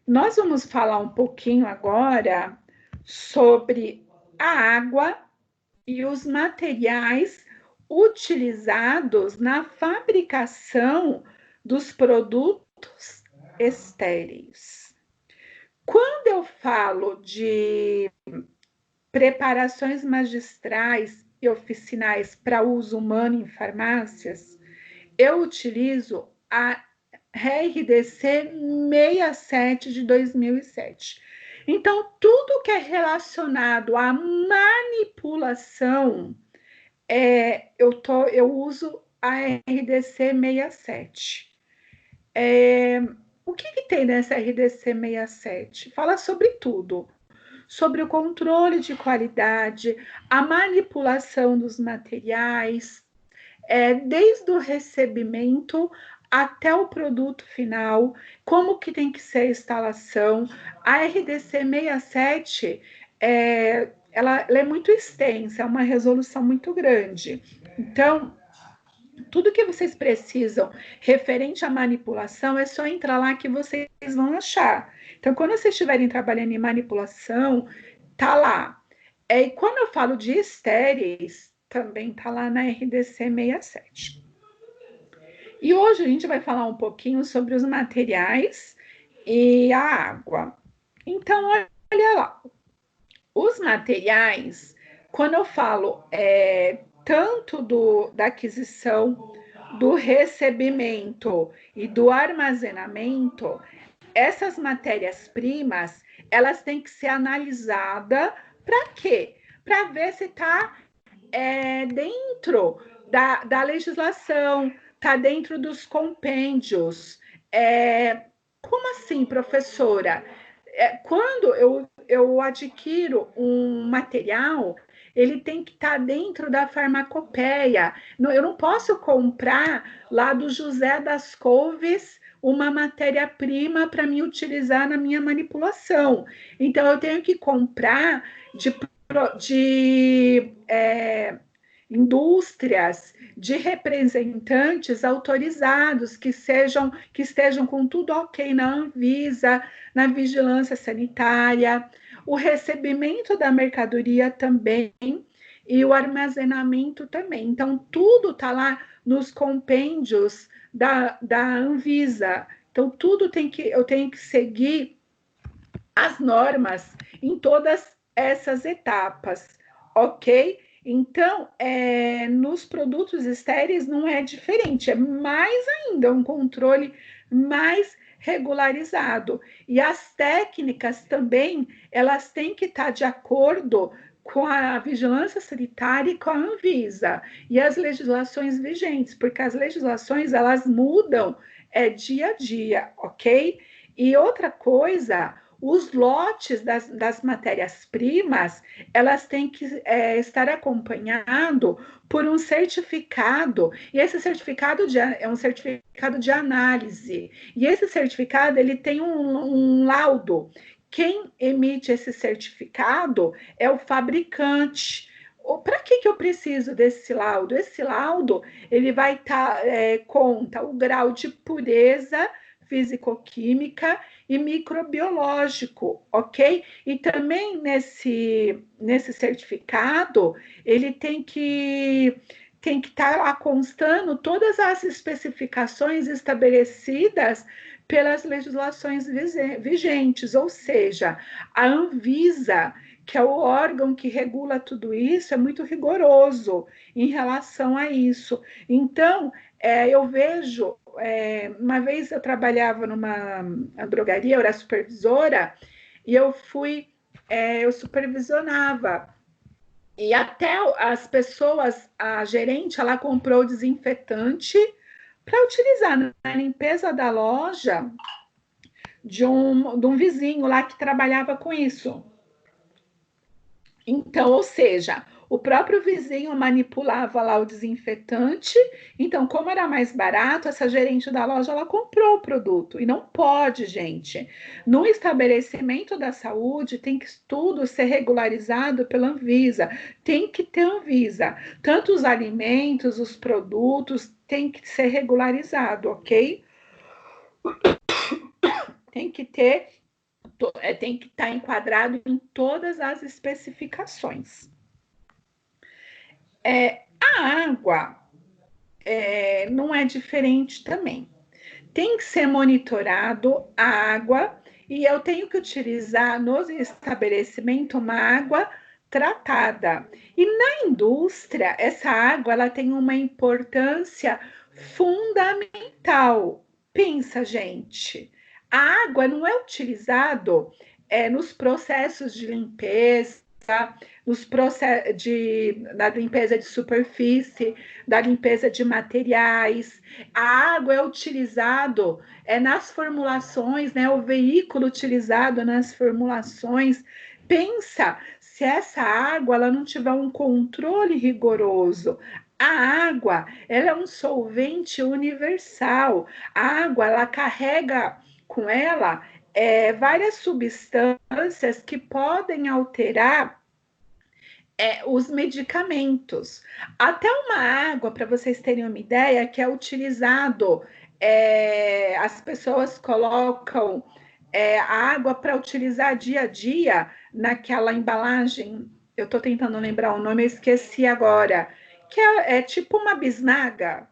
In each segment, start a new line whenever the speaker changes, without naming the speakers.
Nós vamos falar um pouquinho agora sobre a água e os materiais utilizados na fabricação dos produtos estéreis. Quando eu falo de preparações magistrais e oficinais para uso humano em farmácias, eu utilizo a RDC 67 de 2007. Então, tudo que é relacionado à manipulação, eu uso a RDC 67. O que tem nessa RDC 67? Fala sobre tudo. Sobre o controle de qualidade, a manipulação dos materiais, desde o recebimento até o produto final, como que tem que ser a instalação. A RDC 67, ela é muito extensa, é uma resolução muito grande. Então, tudo que vocês precisam referente à manipulação é só entrar lá que vocês vão achar. Então, quando vocês estiverem trabalhando em manipulação, tá lá. E quando eu falo de estéreis, também tá lá na RDC 67. E hoje a gente vai falar um pouquinho sobre os materiais e a água. Então, olha lá. Os materiais, quando eu falo tanto da aquisição, do recebimento e do armazenamento, essas matérias-primas, elas têm que ser analisadas para quê? Para ver se está dentro da legislação, está dentro dos compêndios. Como assim, professora? Quando eu adquiro um material, ele tem que estar dentro da farmacopeia. Eu não posso comprar lá do José das Couves uma matéria-prima para me utilizar na minha manipulação. Então, eu tenho que comprar de indústrias, de representantes autorizados que estejam com tudo ok na Anvisa, na vigilância sanitária, o recebimento da mercadoria também e o armazenamento também. Então, tudo está lá nos compêndios da Anvisa. Então, eu tenho que seguir as normas em todas essas etapas, ok? Então, nos produtos estéreis não é diferente, é mais ainda um controle mais regularizado. E as técnicas também, elas têm que estar de acordo com a vigilância sanitária e com a Anvisa e as legislações vigentes, porque as legislações elas mudam dia a dia, ok? E outra coisa, os lotes das matérias-primas, elas têm que estar acompanhado por um certificado, e esse certificado é um certificado de análise, e esse certificado ele tem um laudo. Quem emite esse certificado é o fabricante. Para que eu preciso desse laudo? Esse laudo ele vai conta o grau de pureza físico-química e microbiológico, ok? E também nesse certificado, ele tem que estar lá constando todas as especificações estabelecidas pelas legislações vigentes, ou seja, a Anvisa, que é o órgão que regula tudo isso, é muito rigoroso em relação a isso. Então, eu vejo, uma vez eu trabalhava numa drogaria, eu era supervisora, e eu supervisionava. E até as pessoas, a gerente, ela comprou desinfetante para utilizar na limpeza da loja de um vizinho lá que trabalhava com isso. Então, ou seja, o próprio vizinho manipulava lá o desinfetante. Então, como era mais barato, essa gerente da loja ela comprou o produto. E não pode, gente. No estabelecimento da saúde, tem que tudo ser regularizado pela Anvisa. Tem que ter Anvisa. Tanto os alimentos, os produtos, tem que ser regularizado, ok? Tem que ter tem que estar enquadrado em todas as especificações. A água não é diferente também. Tem que ser monitorado a água e eu tenho que utilizar nos estabelecimentos uma água tratada. E na indústria, essa água ela tem uma importância fundamental. Pensa, gente, a água não é utilizado nos processos de limpeza, nos processos da limpeza de superfície, da limpeza de materiais. A água é utilizado nas formulações, né? O veículo utilizado nas formulações. Pensa, se essa água ela não tiver um controle rigoroso. A água, ela é um solvente universal. A água, ela carrega com ela várias substâncias que podem alterar os medicamentos. Até uma água, para vocês terem uma ideia, que é utilizado, as pessoas colocam a água para utilizar dia a dia naquela embalagem. Eu estou tentando lembrar o nome, eu esqueci agora. Que é tipo uma bisnaga,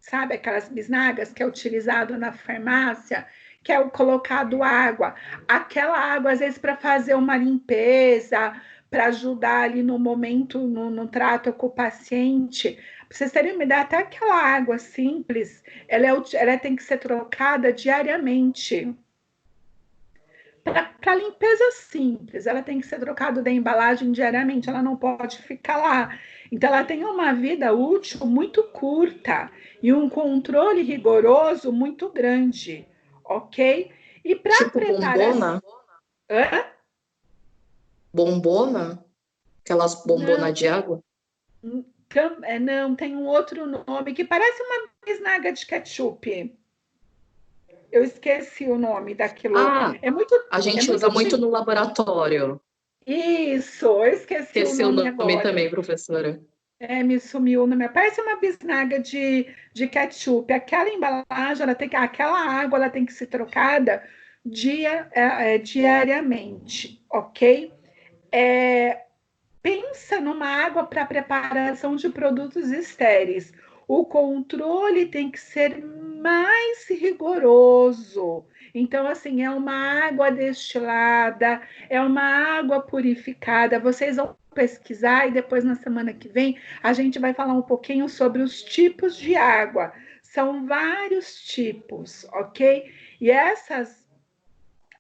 sabe? Aquelas bisnagas que é utilizado na farmácia, que é o colocado água. Aquela água, às vezes, para fazer uma limpeza, para ajudar ali no momento, no trato com o paciente. Para vocês terem uma ideia, até aquela água simples, ela tem que ser trocada diariamente. Para limpeza simples, ela tem que ser trocada da embalagem diariamente, ela não pode ficar lá. Então, ela tem uma vida útil muito curta e um controle rigoroso muito grande, ok? E para
Tipo bombona?
Hã?
Bombona? Aquelas bombonas de água?
Não, tem um outro nome que parece uma bisnaga de ketchup. Eu esqueci o nome daquilo.
Ah,
É muito,
a
é
gente usa
muito
muito no laboratório.
Isso, eu esqueci o
Esqueci o
nome
nome
agora.
também, professora.
Me sumiu no meu. Parece uma bisnaga de ketchup. Aquela embalagem, aquela água, ela tem que ser trocada diariamente, ok? Pensa numa água para preparação de produtos estéreis. O controle tem que ser mais rigoroso. Então, assim, é uma água destilada, é uma água purificada. Vocês vão pesquisar e depois, na semana que vem, a gente vai falar um pouquinho sobre os tipos de água. São vários tipos, ok? E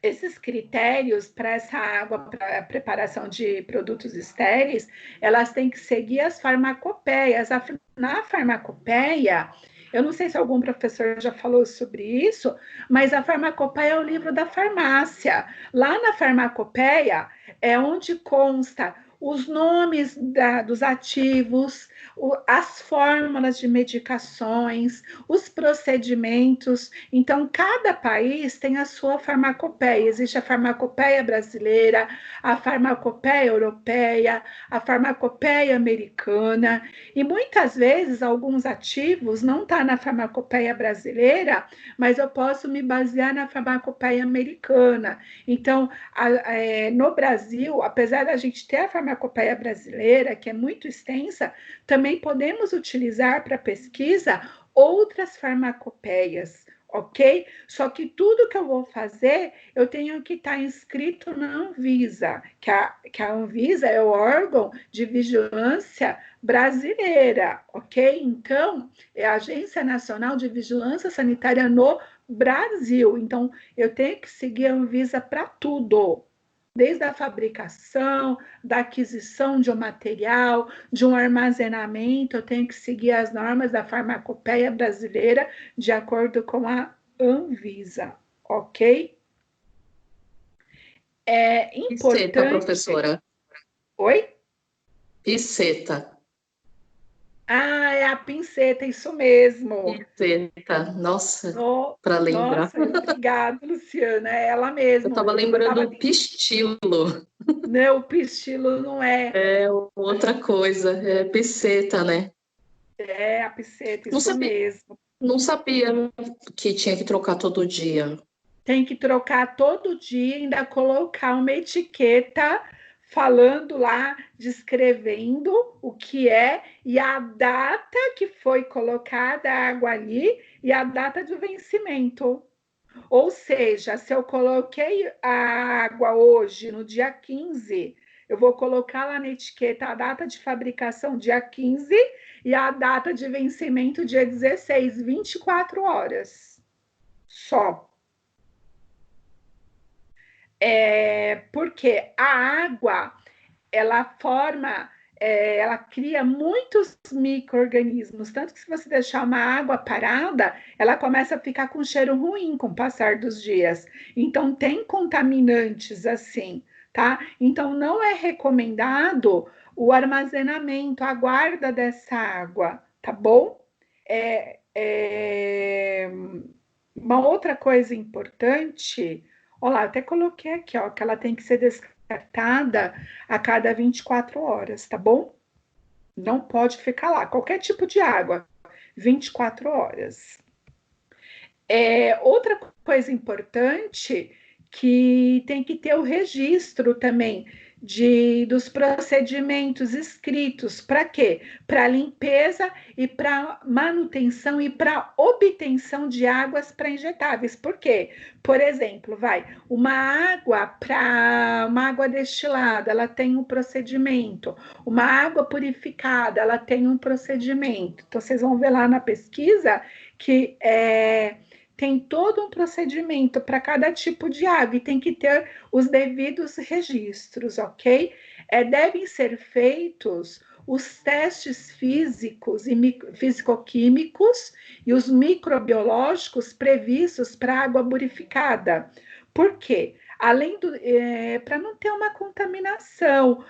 esses critérios para essa água, para a preparação de produtos estéreis, elas têm que seguir as farmacopeias. Na farmacopeia, eu não sei se algum professor já falou sobre isso, mas a farmacopeia é o livro da farmácia. Lá na farmacopeia é onde consta os nomes dos ativos, as fórmulas de medicações, os procedimentos. Então, cada país tem a sua farmacopeia. Existe a farmacopeia brasileira, a farmacopeia europeia, a farmacopeia americana. E muitas vezes, alguns ativos não estão na farmacopeia brasileira, mas eu posso me basear na farmacopeia americana. Então, no Brasil, apesar da gente ter a farmacopeia brasileira, que é muito extensa, também podemos utilizar para pesquisa outras farmacopeias, ok? Só que tudo que eu vou fazer, eu tenho que estar inscrito na Anvisa, que a Anvisa é o órgão de vigilância brasileira, ok? Então, é a Agência Nacional de Vigilância Sanitária no Brasil. Então, eu tenho que seguir a Anvisa para tudo, desde a fabricação, da aquisição de um material, de um armazenamento, eu tenho que seguir as normas da farmacopeia brasileira de acordo com a Anvisa, ok? É
Piceta,
importante.
professora.
Oi?
Piceta.
Ah, é a pinceta, isso mesmo.
Piceta. Nossa, para lembrar.
Nossa, obrigada, Luciana. É ela
Eu
mesmo.
estava
Eu
lembrando
tava.
do pistilo.
Não, o pistilo não é.
É outra coisa. É piceta, né?
É a pinceta,
Não
isso
sabia,
mesmo.
não sabia que tinha que trocar todo dia.
Tem que trocar todo dia, ainda colocar uma etiqueta falando lá, descrevendo o que é e a data que foi colocada a água ali e a data de vencimento. Ou seja, se eu coloquei a água hoje, no dia 15, eu vou colocar lá na etiqueta a data de fabricação, dia 15, e a data de vencimento, dia 16, 24 horas. Só. Porque a água, ela forma, ela cria muitos micro-organismos, tanto que se você deixar uma água parada, ela começa a ficar com cheiro ruim com o passar dos dias. Então, tem contaminantes assim, tá? Então, não é recomendado o armazenamento, a guarda dessa água, tá bom? Uma outra coisa importante, olha lá, até coloquei aqui, ó, que ela tem que ser descartada a cada 24 horas, tá bom? Não pode ficar lá, qualquer tipo de água, 24 horas. Outra coisa importante que tem que ter o registro também dos procedimentos escritos. Para quê? Para limpeza e para manutenção e para obtenção de águas para injetáveis. Por quê? Por exemplo, uma água destilada, ela tem um procedimento. Uma água purificada, ela tem um procedimento. Então, vocês vão ver lá na pesquisa que tem todo um procedimento para cada tipo de água e tem que ter os devidos registros, ok? Devem ser feitos os testes físicos e físico-químicos e os microbiológicos previstos para água purificada. Por quê? Para não ter uma contaminação,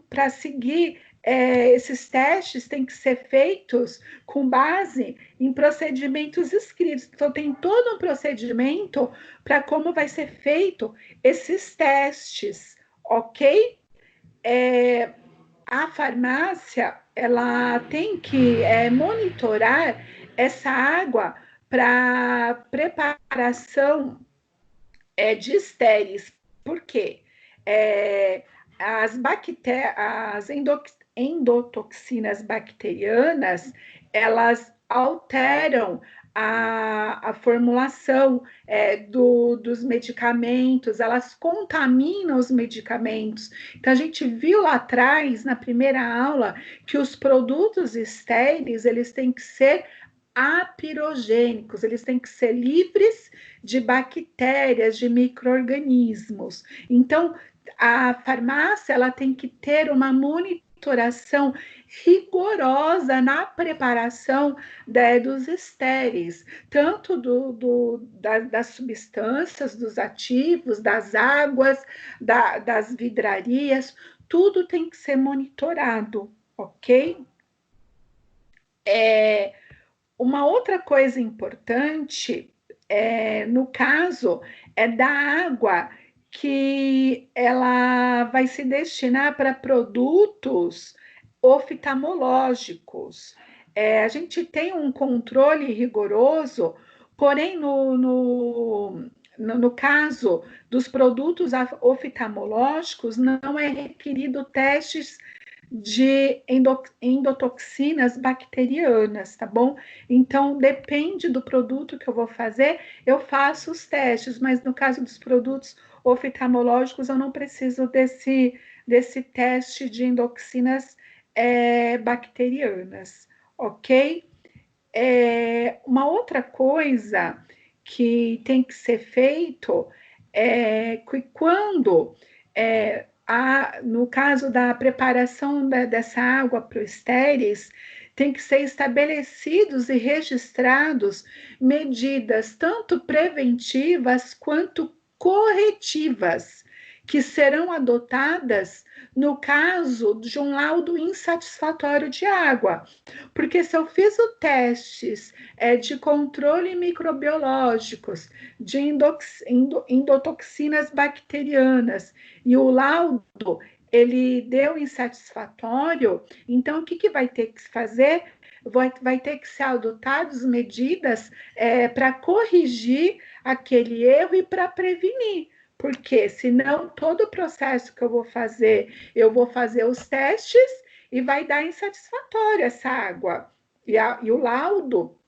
para seguir esses testes têm que ser feitos com base em procedimentos escritos. Então, tem todo um procedimento para como vai ser feito esses testes, ok? A farmácia, ela tem que monitorar essa água para preparação de estéreis. Por quê? As endotoxinas bacterianas, elas alteram a formulação dos medicamentos, elas contaminam os medicamentos. Então, a gente viu lá atrás, na primeira aula, que os produtos estéreis, eles têm que ser apirogênicos, eles têm que ser livres de bactérias, de micro-organismos. Então, a farmácia, ela tem que ter uma monitoração rigorosa na preparação dos estéreis, tanto das substâncias, dos ativos, das águas, das vidrarias, tudo tem que ser monitorado, ok? Uma outra coisa importante, no caso, da água que ela vai se destinar para produtos oftalmológicos. A gente tem um controle rigoroso, porém, no caso dos produtos oftalmológicos, não é requerido testes de endotoxinas bacterianas, tá bom? Então, depende do produto que eu vou fazer, eu faço os testes, mas no caso dos produtos oftalmológicos, eu não preciso desse teste de endotoxinas bacterianas, ok? Uma outra coisa que tem que ser feito é que quando no caso da preparação dessa água para os estéreis, tem que ser estabelecidos e registrados medidas tanto preventivas quanto corretivas, que serão adotadas no caso de um laudo insatisfatório de água. Porque se eu fiz os testes de controle microbiológicos, de endotoxinas bacterianas, e o laudo ele deu insatisfatório, então o que vai ter que fazer? Vai ter que ser adotadas medidas para corrigir aquele erro e para prevenir. Porque senão todo o processo que eu vou fazer os testes e vai dar insatisfatório essa água. E o laudo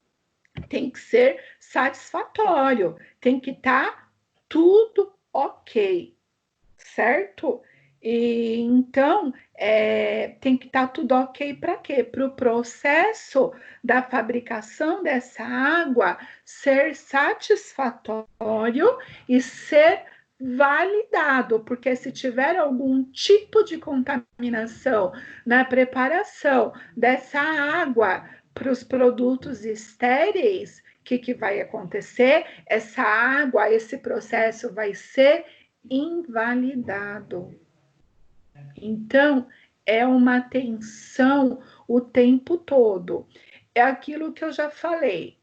tem que ser satisfatório, tem que estar tudo ok, certo? E então tem que estar tudo ok para quê? Para o processo da fabricação dessa água ser satisfatório e ser validado, porque se tiver algum tipo de contaminação na preparação dessa água para os produtos estéreis, o que vai acontecer? Essa água, esse processo vai ser invalidado. Então, é uma atenção o tempo todo. É aquilo que eu já falei.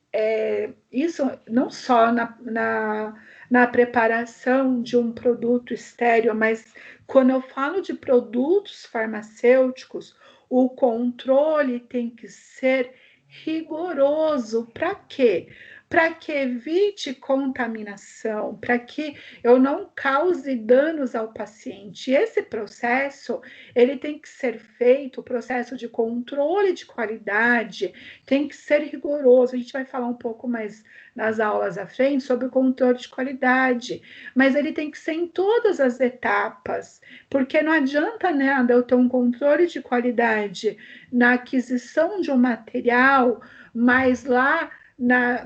Isso não só na preparação de um produto estéreo, mas quando eu falo de produtos farmacêuticos, o controle tem que ser rigoroso. Para quê? Para que evite contaminação, para que eu não cause danos ao paciente. Esse processo, ele tem que ser feito, o processo de controle de qualidade tem que ser rigoroso. A gente vai falar um pouco mais nas aulas à frente sobre o controle de qualidade, mas ele tem que ser em todas as etapas, porque não adianta nada eu ter um controle de qualidade na aquisição de um material, mas lá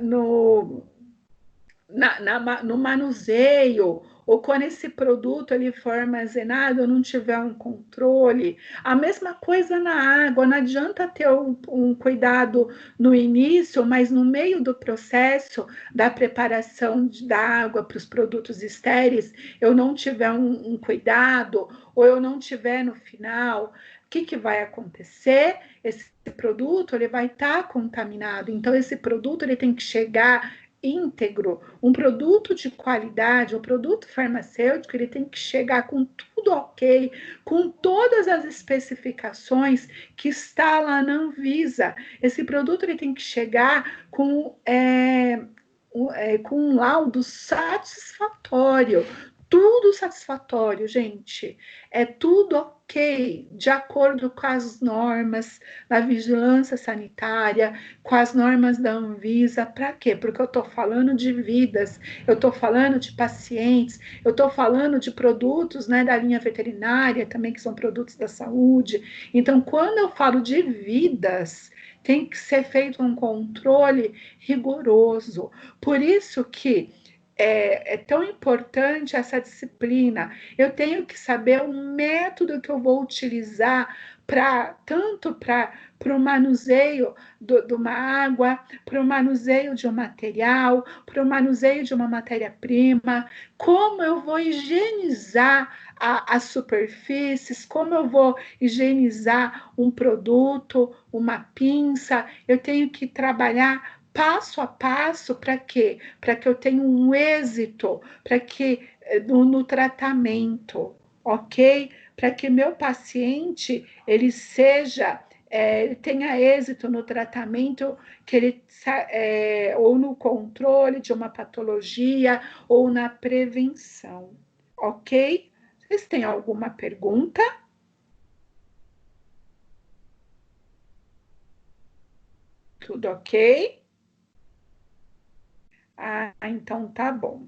no manuseio, ou quando esse produto ele for armazenado, eu não tiver um controle. A mesma coisa na água, não adianta ter um cuidado no início, mas no meio do processo da preparação da água para os produtos estéreis, eu não tiver um cuidado, ou eu não tiver no final, o que vai acontecer? Esse produto ele vai estar contaminado, então esse produto ele tem que chegar íntegro. Um produto de qualidade, um produto farmacêutico, ele tem que chegar com tudo ok, com todas as especificações que está lá na Anvisa. Esse produto ele tem que chegar com um laudo satisfatório, tudo satisfatório, gente. É tudo ok, de acordo com as normas da vigilância sanitária, com as normas da Anvisa. Para quê? Porque eu estou falando de vidas, eu estou falando de pacientes, eu estou falando de produtos, né, da linha veterinária também, que são produtos da saúde. Então, quando eu falo de vidas, tem que ser feito um controle rigoroso. Por isso que é tão importante essa disciplina. Eu tenho que saber o método que eu vou utilizar tanto para o manuseio de uma água, para o manuseio de um material, para o manuseio de uma matéria-prima, como eu vou higienizar as superfícies, como eu vou higienizar um produto, uma pinça. Eu tenho que trabalhar passo a passo. Para quê? Para que eu tenha um êxito, para que no tratamento, ok? Para que meu paciente ele tenha êxito no tratamento, que ele ou no controle de uma patologia ou na prevenção, ok? Vocês têm alguma pergunta? Tudo ok? Ah, então tá bom.